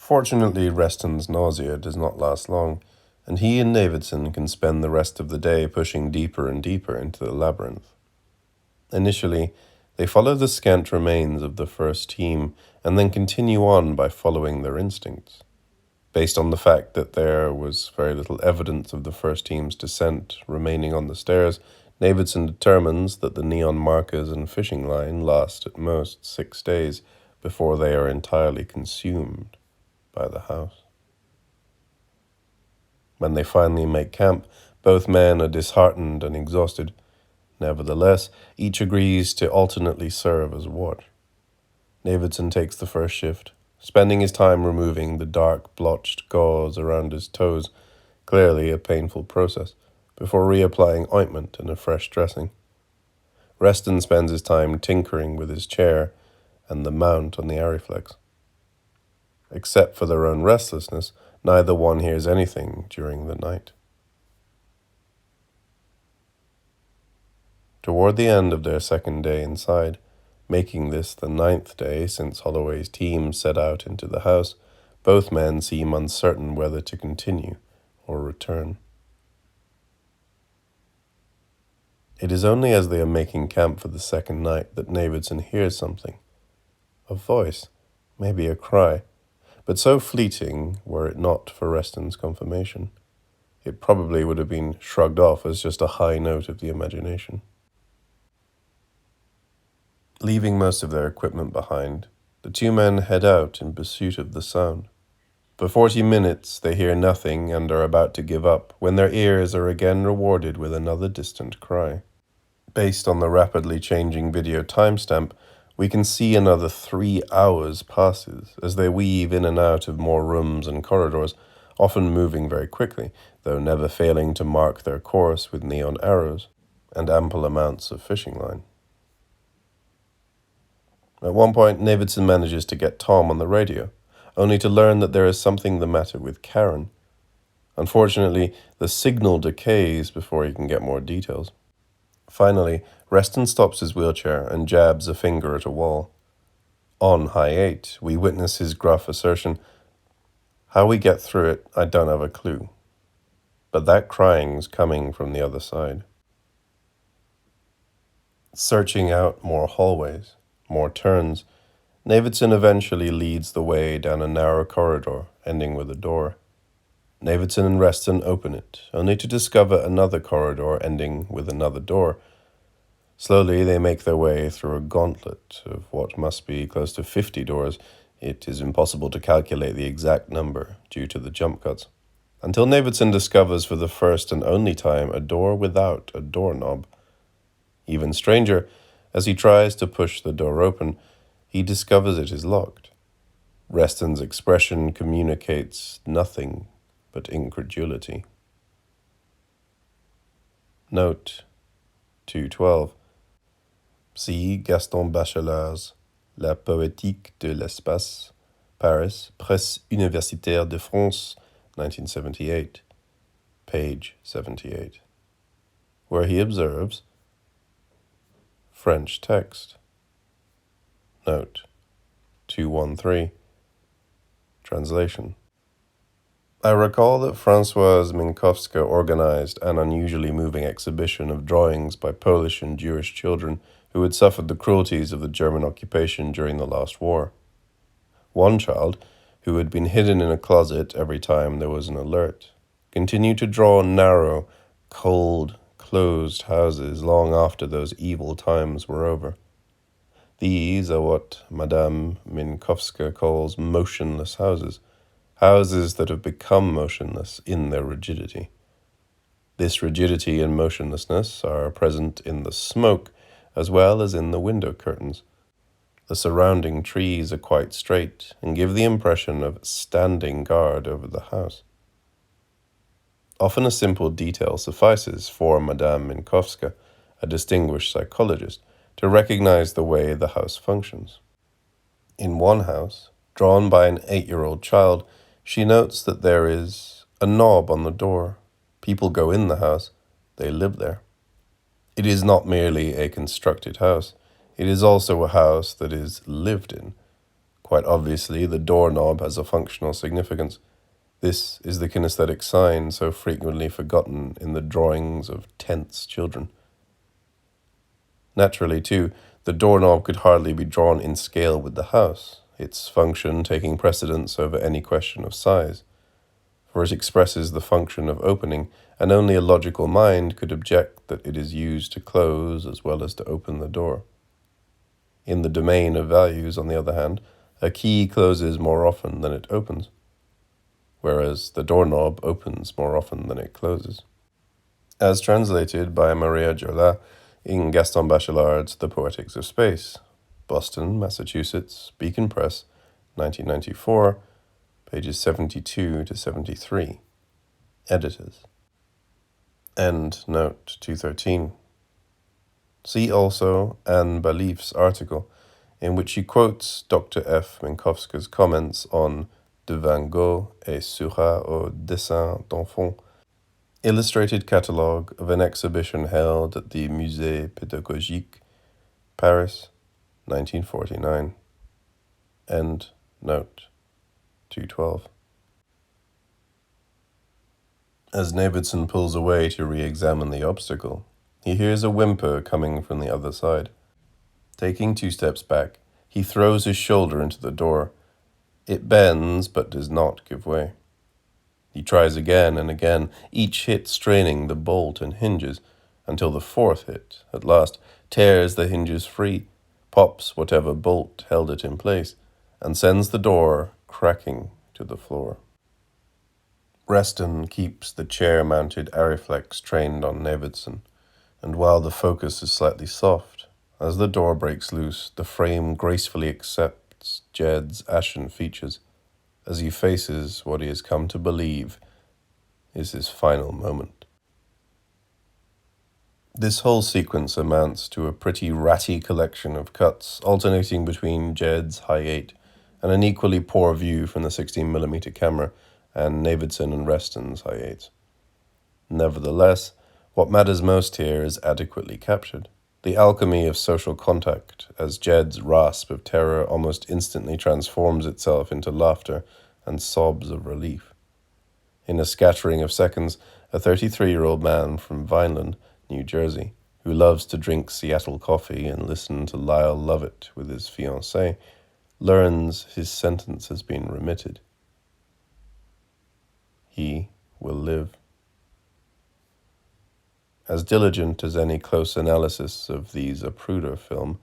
Fortunately, Reston's nausea does not last long, and he and Navidson can spend the rest of the day pushing deeper and deeper into the labyrinth. Initially, they follow the scant remains of the first team and then continue on by following their instincts. Based on the fact that there was very little evidence of the first team's descent remaining on the stairs, Navidson determines that the neon markers and fishing line last at most 6 days before they are entirely consumed by the house. When they finally make camp, both men are disheartened and exhausted. Nevertheless, each agrees to alternately serve as watch. Navidson takes the first shift, spending his time removing the dark, blotched gauze around his toes, clearly a painful process, before reapplying ointment and a fresh dressing. Reston spends his time tinkering with his chair and the mount on the Ariflex. Except for their own restlessness, neither one hears anything during the night. Toward the end of their second day inside, making this the 9th day since Holloway's team set out into the house, both men seem uncertain whether to continue or return. It is only as they are making camp for the second night that Navidson hears something. A voice, maybe a cry, but so fleeting were it not for Reston's confirmation. It probably would have been shrugged off as just a high note of the imagination. Leaving most of their equipment behind, the two men head out in pursuit of the sound. For 40 minutes they hear nothing and are about to give up when their ears are again rewarded with another distant cry. Based on the rapidly changing video timestamp, we can see another 3 hours passes as they weave in and out of more rooms and corridors, often moving very quickly, though never failing to mark their course with neon arrows and ample amounts of fishing line. At one point, Navidson manages to get Tom on the radio, only to learn that there is something the matter with Karen. Unfortunately, the signal decays before he can get more details. Finally, Reston stops his wheelchair and jabs a finger at a wall. On high 8, we witness his gruff assertion, "How we get through it, I don't have a clue." But that crying's coming from the other side. Searching out more hallways, more turns, Navidson eventually leads the way down a narrow corridor, ending with a door. Navidson and Reston open it, only to discover another corridor ending with another door. Slowly they make their way through a gauntlet of what must be close to 50 doors. It is impossible to calculate the exact number due to the jump cuts, until Navidson discovers for the first and only time a door without a doorknob. Even stranger, as he tries to push the door open, he discovers it is locked. Reston's expression communicates nothing but incredulity. Note 212. See Gaston Bachelard's La Poétique de l'Espace, Paris, Presse Universitaire de France, 1978, page 78, where he observes, French text. Note 213. Translation. I recall that Françoise Minkowska organized an unusually moving exhibition of drawings by Polish and Jewish children who had suffered the cruelties of the German occupation during the last war. One child, who had been hidden in a closet every time there was an alert, continued to draw narrow, cold, closed houses long after those evil times were over. These are what Madame Minkowska calls motionless houses, houses that have become motionless in their rigidity. This rigidity and motionlessness are present in the smoke as well as in the window curtains. The surrounding trees are quite straight and give the impression of standing guard over the house. Often a simple detail suffices for Madame Minkowska, a distinguished psychologist, to recognize the way the house functions. In one house, drawn by an 8-year-old child, she notes that there is a knob on the door. People go in the house, they live there. It is not merely a constructed house, it is also a house that is lived in. Quite obviously, the doorknob has a functional significance. This is the kinesthetic sign so frequently forgotten in the drawings of tense children. Naturally, too, the doorknob could hardly be drawn in scale with the house, its function taking precedence over any question of size, for it expresses the function of opening, and only a logical mind could object that it is used to close as well as to open the door. In the domain of values, on the other hand, a key closes more often than it opens, whereas the doorknob opens more often than it closes. As translated by Maria Jolas in Gaston Bachelard's The Poetics of Space, Boston, Massachusetts, Beacon Press, 1994, pages 72 to 73. Editors. End note 213. See also Anne Balif's article, in which she quotes Dr. F. Minkowska's comments on De Van Gogh et Seurat au dessin d'enfant, illustrated catalogue of an exhibition held at the Musée Pédagogique, Paris, 1949. End note 212. As Navidson pulls away to re-examine the obstacle, he hears a whimper coming from the other side. Taking 2 steps back, he throws his shoulder into the door. It bends, but does not give way. He tries again and again, each hit straining the bolt and hinges, until the 4th hit, at last, tears the hinges free, pops whatever bolt held it in place, and sends the door cracking to the floor. Reston keeps the chair-mounted Arriflex trained on Navidson, and while the focus is slightly soft, as the door breaks loose, the frame gracefully accepts Jed's ashen features as he faces what he has come to believe is his final moment. This whole sequence amounts to a pretty ratty collection of cuts alternating between Jed's high 8 and an equally poor view from the 16mm camera and Navidson and Reston's high 8s. Nevertheless, what matters most here is adequately captured. The alchemy of social contact, as Jed's rasp of terror almost instantly transforms itself into laughter and sobs of relief. In a scattering of seconds, a 33-year-old man from Vineland, New Jersey, who loves to drink Seattle coffee and listen to Lyle Lovett with his fiancée, learns his sentence has been remitted. He will live. As diligent as any close analysis of the Zapruder film,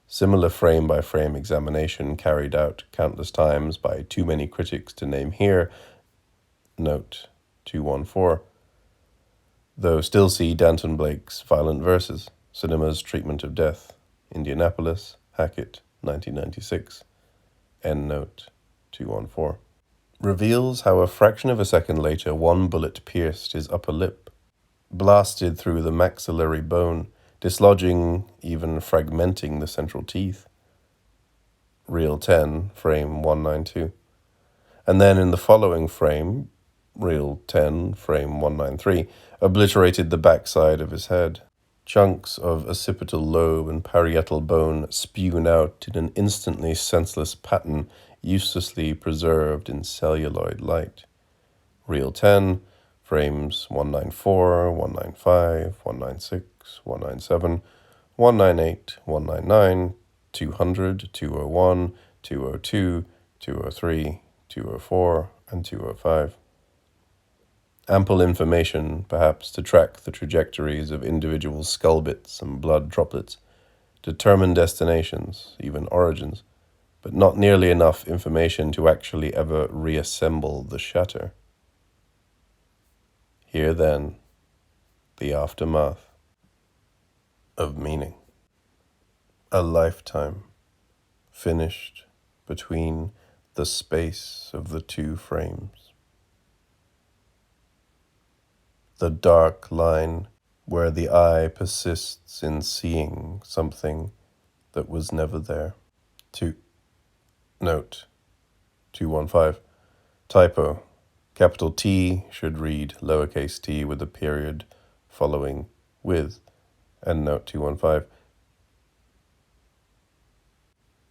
similar frame-by-frame examination carried out countless times by too many critics to name here, note 214, though still see Danton Blake's Violent Verses, Cinema's Treatment of Death, Indianapolis, Hackett, 1996, end note 214, reveals how a fraction of a second later one bullet pierced his upper lip, blasted through the maxillary bone, dislodging, even fragmenting the central teeth. Reel 10, frame 192. And then in the following frame, Reel 10, frame 193, obliterated the backside of his head. Chunks of occipital lobe and parietal bone spewed out in an instantly senseless pattern uselessly preserved in celluloid light. Reel 10, frames 194, 195, 196, 197, 198, 199, 200, 201, 202, 203, 204, and 205. Ample information, perhaps, to track the trajectories of individual skull bits and blood droplets, determine destinations, even origins, but not nearly enough information to actually ever reassemble the shatter. Here, then, the aftermath of meaning. A lifetime finished between the space of the 2 frames. The dark line where the eye persists in seeing something that was never there. Note 215. Typo. Capital T should read lowercase t with a period following with, and note 215.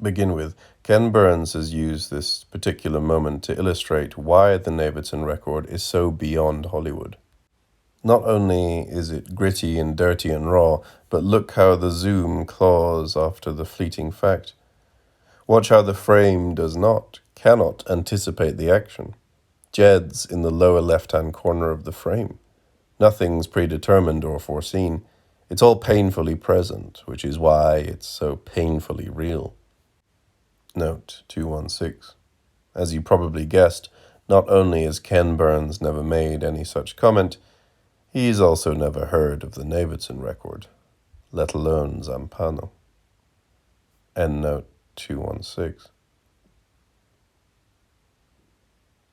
begin with, Ken Burns has used this particular moment to illustrate why the Navidson record is so beyond Hollywood. Not only is it gritty and dirty and raw, but look how the zoom claws after the fleeting fact. Watch how the frame cannot anticipate the action. Jed's in the lower left-hand corner of the frame. Nothing's predetermined or foreseen. It's all painfully present, which is why it's so painfully real. Note 216. As you probably guessed, not only has Ken Burns never made any such comment, he's also never heard of the Navidson record, let alone Zampano. Endnote 216.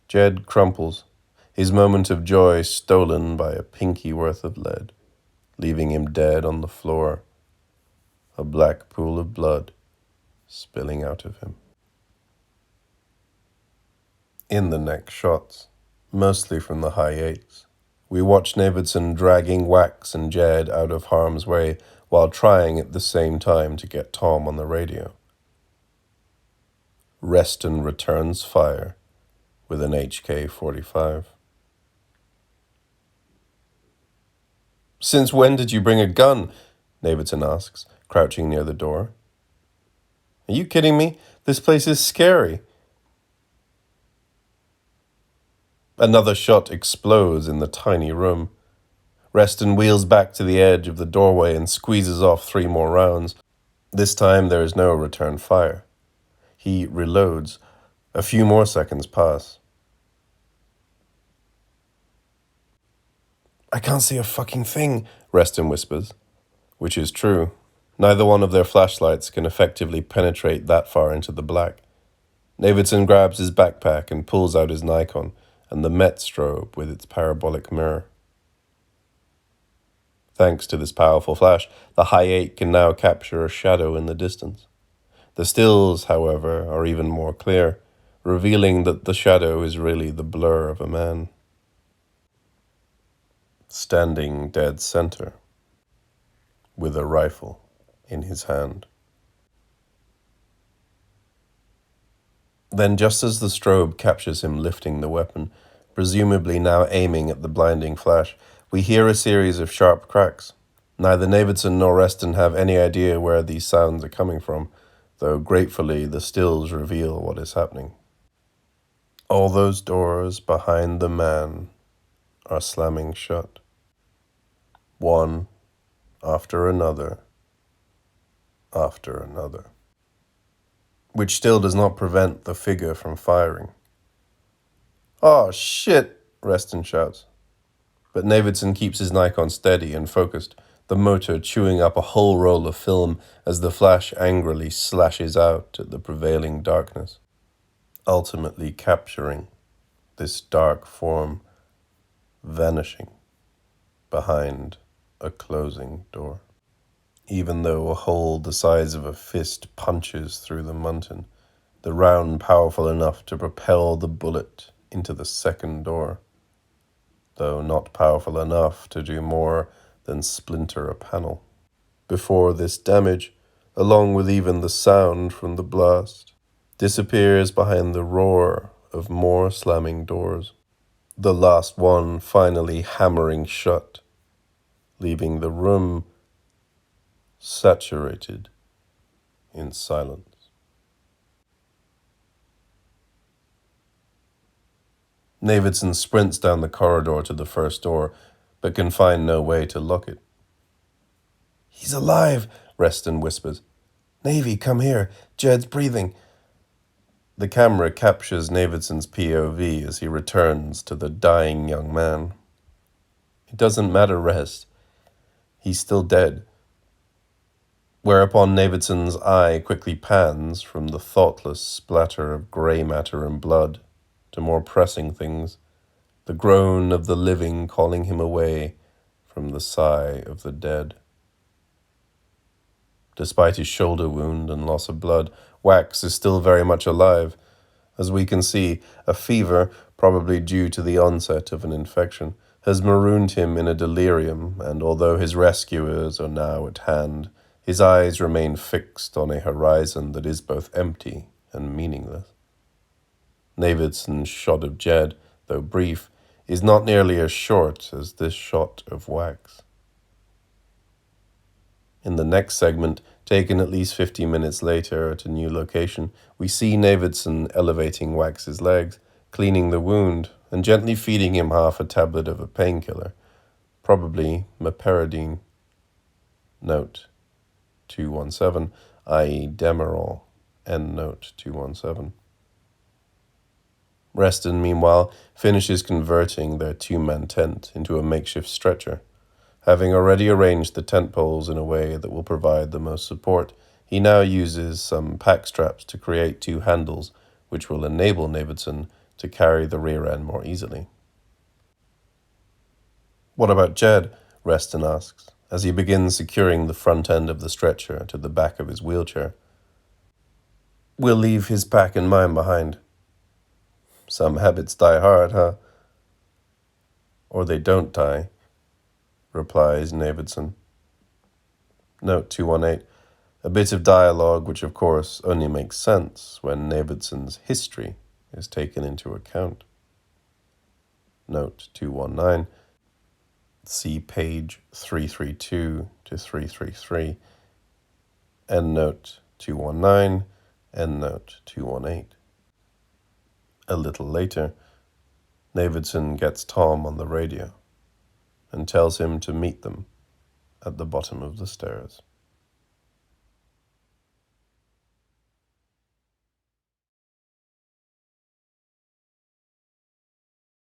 Jed crumples, his moment of joy stolen by a pinky worth of lead, leaving him dead on the floor, a black pool of blood spilling out of him. In the next shots, mostly from the high eights, we watch Navidson dragging Wax and Jed out of harm's way while trying at the same time to get Tom on the radio. Reston returns fire with an HK-45. "Since when did you bring a gun?" Navidson asks, crouching near the door. "Are you kidding me? This place is scary." Another shot explodes in the tiny room. Reston wheels back to the edge of the doorway and squeezes off 3 more rounds. This time there is no return fire. He reloads. A few more seconds pass. "I can't see a fucking thing," Reston whispers, which is true. Neither one of their flashlights can effectively penetrate that far into the black. Navidson grabs his backpack and pulls out his Nikon and the Met strobe with its parabolic mirror. Thanks to this powerful flash, the high 8 can now capture a shadow in the distance. The stills, however, are even more clear, revealing that the shadow is really the blur of a man. Standing dead center, with a rifle in his hand. Then, just as the strobe captures him lifting the weapon, presumably now aiming at the blinding flash, we hear a series of sharp cracks. Neither Navidson nor Reston have any idea where these sounds are coming from, though gratefully the stills reveal what is happening. All those doors behind the man are slamming shut, one after another, which still does not prevent the figure from firing. "Oh, shit," Reston shouts. But Navidson keeps his Nikon steady and focused, the motor chewing up a whole roll of film as the flash angrily slashes out at the prevailing darkness, ultimately capturing this dark form, vanishing behind a closing door. Even though a hole the size of a fist punches through the muntin, the round powerful enough to propel the bullet into the second door, though not powerful enough to do more than splinter a panel. Before this damage, along with even the sound from the blast, disappears behind the roar of more slamming doors, the last one finally hammering shut, leaving the room saturated in silence. Navidson sprints down the corridor to the first door, but can find no way to lock it. "He's alive," Reston whispers. "Navy, come here. Jed's breathing." The camera captures Navidson's POV as he returns to the dying young man. It doesn't matter, Rest. He's still dead. Whereupon Navidson's eye quickly pans from the thoughtless splatter of grey matter and blood to more pressing things, the groan of the living calling him away from the sigh of the dead. Despite his shoulder wound and loss of blood, Wax is still very much alive. As we can see, a fever, probably due to the onset of an infection, has marooned him in a delirium, and although his rescuers are now at hand, His eyes remain fixed on a horizon that is both empty and meaningless. Navidson's shot of Jed, though brief, is not nearly as short as this shot of Wax. In the next segment, taken at least 50 minutes later at a new location, we see Navidson elevating Wax's legs, cleaning the wound, and gently feeding him half a tablet of a painkiller, probably meperidine. Note 217, i.e. Demerol. End note 217. Reston, meanwhile, finishes converting their two-man tent into a makeshift stretcher. Having already arranged the tent poles in a way that will provide the most support, he now uses some pack straps to create two handles, which will enable Navidson to carry the rear end more easily. "What about Jed?" Reston asks, as he begins securing the front end of the stretcher to the back of his wheelchair. "We'll leave his pack and mine behind." "Some habits die hard, huh?" "Or they don't die," replies Navidson. Note 218, a bit of dialogue which of course only makes sense when Navidson's history is taken into account. Note 219, see page 332 to 333, end note 219, end note 218. A little later, Navidson gets Tom on the radio and tells him to meet them at the bottom of the stairs.